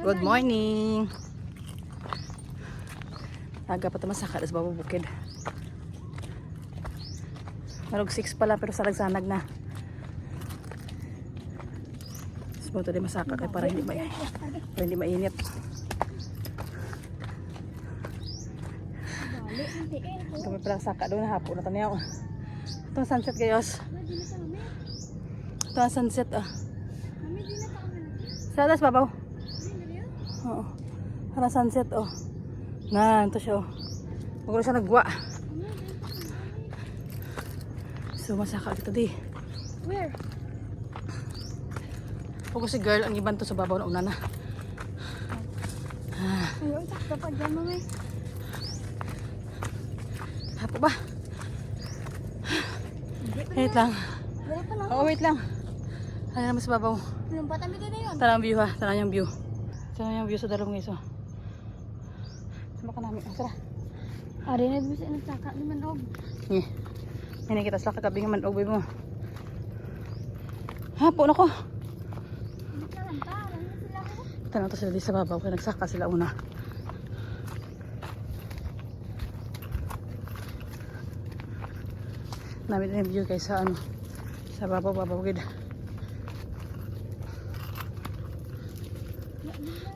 Good morning. Aga pa masaka sa baba bukid. Marog 6 pala pero salagsanag na. Subuto din masaka kay para hindi mainit. Kami pala saka doon hapon na tanaw. Ito ang sunset gayos. Ito ang sunset Sa alas babaw. Oo. Para sunset Nan, ito siya Huwag siya nagwa. So masaka dito di. Where? Huwag si girl ang iban to sa babaw na una na. Ayun, sakto pa dyan mami. Hapo ba? Wait lang. Wala pa lang. Wait lang. Ano naman sa babaw? Lumpat kami din na yun. Tara ang view ha. Tara yung view. Tara yung view sa dalawang iso. Sama ka namin. Tara. Ari na bisa nagsaka ni Manog. Hindi kita sa kakabing man ogboy mo. Hapo na ko. Hindi ka lang pa. Ano sila ko? Tanaw to sila di sa babaw. Kaya nagsaka sila una. Namin din yung view guys sa sa babaw gid.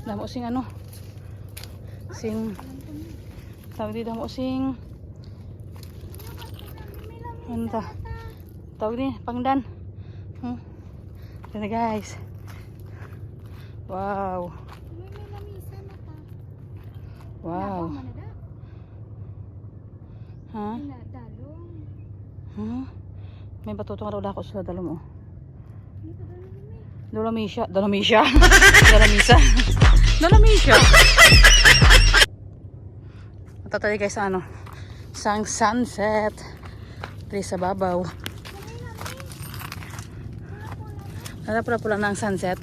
Damo sing sing tawag dito mo sing ano ta tawag din pangdan Yan guys, wow, May lamisa na pa. wow, ha Dalong. may batutong raw dako sa dalom Hindi pa dalong kami. Dolomisia Dolomisia Ito tayo guys sang sunset dito sa babaw. Wala pula na ang sunset.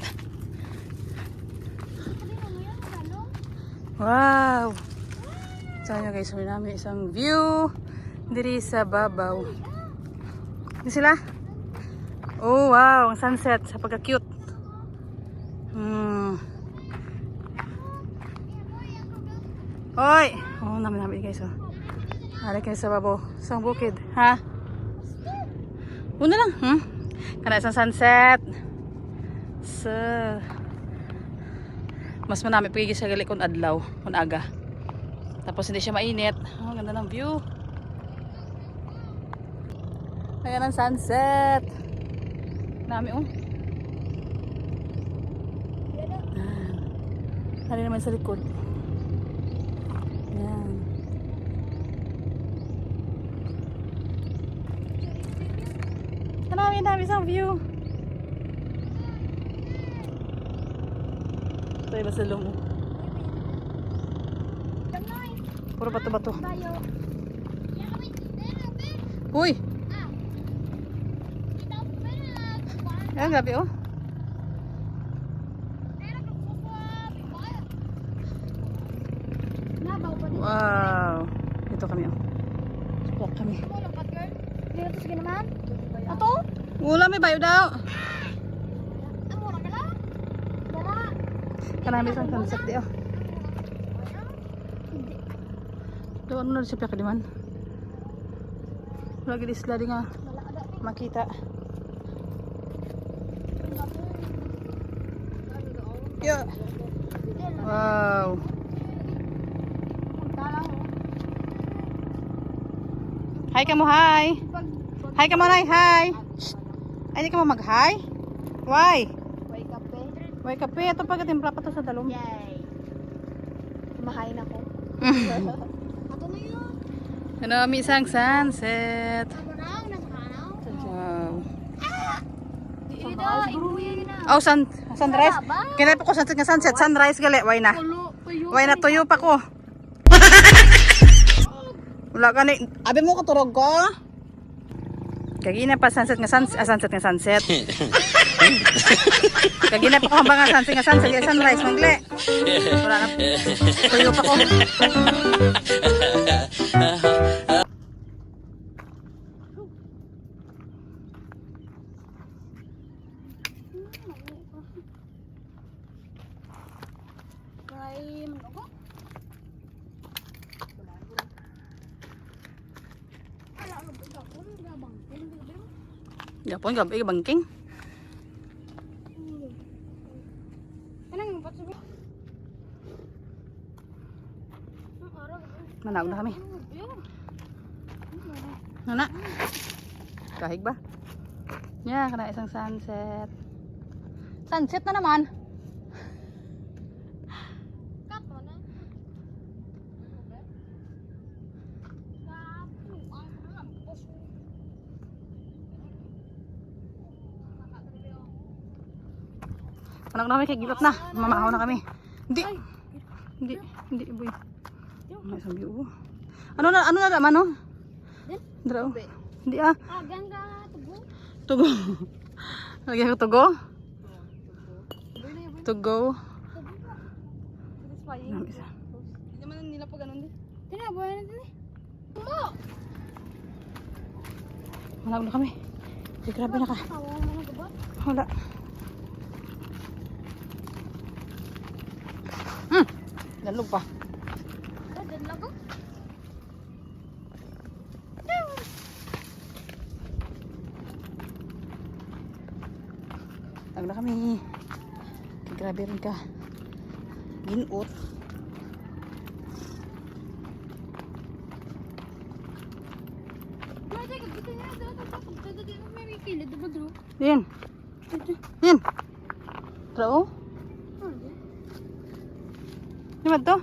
Wow, so nyo guys, may namin isang view dito sa babaw. Hindi sila? Oh wow, ang sunset sa pagka-cute. Hoy! Namin guys Hari kayo sa babaw. Isang bukid. Ha? Una lang. Kana isang sunset. So, mas manami pagiging sa gali kung adlaw. Kung aga. Tapos hindi siya mainit. Ganda ng view. Ayan ang sunset. Dami Hari naman sa likod. Ayan. Dami isang view. Ito iba sa lumo. Puro bato-bato. Uy! Ayan, grabe Wow. Dito kami Suplak kami. Dito sige naman. Ato? Wala may bayo daw. Amo na kala? Dala. Kanami isang sunset di Doon na siya ka diman. Lagi di sila di nga makita. Yeah. Wow. Hi ka mo, hi. Hi ka mo, hi. Ay, di ka mo mag-hi? Why? Wake up eh. Wake up eh. Ito pagkatimpla pa to sa dalom. Yay. Kumakain ako. Ato na yun. May isang sunset. Wow. Oh, sunrise. Kinaya pa ko sunset. Sunrise gali. Why na? Why na tuyo pa ko? Wala ka ni. Abi mo katurog ko? Kagina pa sunset. Kagina pa ko hambang nga sunset. Sunrise. Mangli. Wala na. Tuyo pa ko. Ay, manogo. Ala, ano ba ito? Ano ba bang? Gapon, gabi, bangking. Kanang yung patsubi. Ang araw. Manaw na kami. Nana? Kahig ba? Yeah, kana isang sunset. Sunset na naman. Cut mo na. Anak na kami, kay gilot na. Mamahaw na kami. Hindi. Hindi, boy. May isang view. Ano na naman, no? Draw. Hindi ah. Gan ka tubo. Tugo. Lagyan ko tugo. Tugo. Ano isa? Hindi naman nila pa ganun din. Tinabuhay na din eh. Tumo! Manaw na kami. Di, grabe na ka. Tawa mo na gabot. Wala. Dalog pa. Dadlag ko. Tag na kami. Grabe rin ka. Ginot. Mata ka kita niya daw tapos dito may kilid ba dro? Yan. Yan. Trao? Di ba to?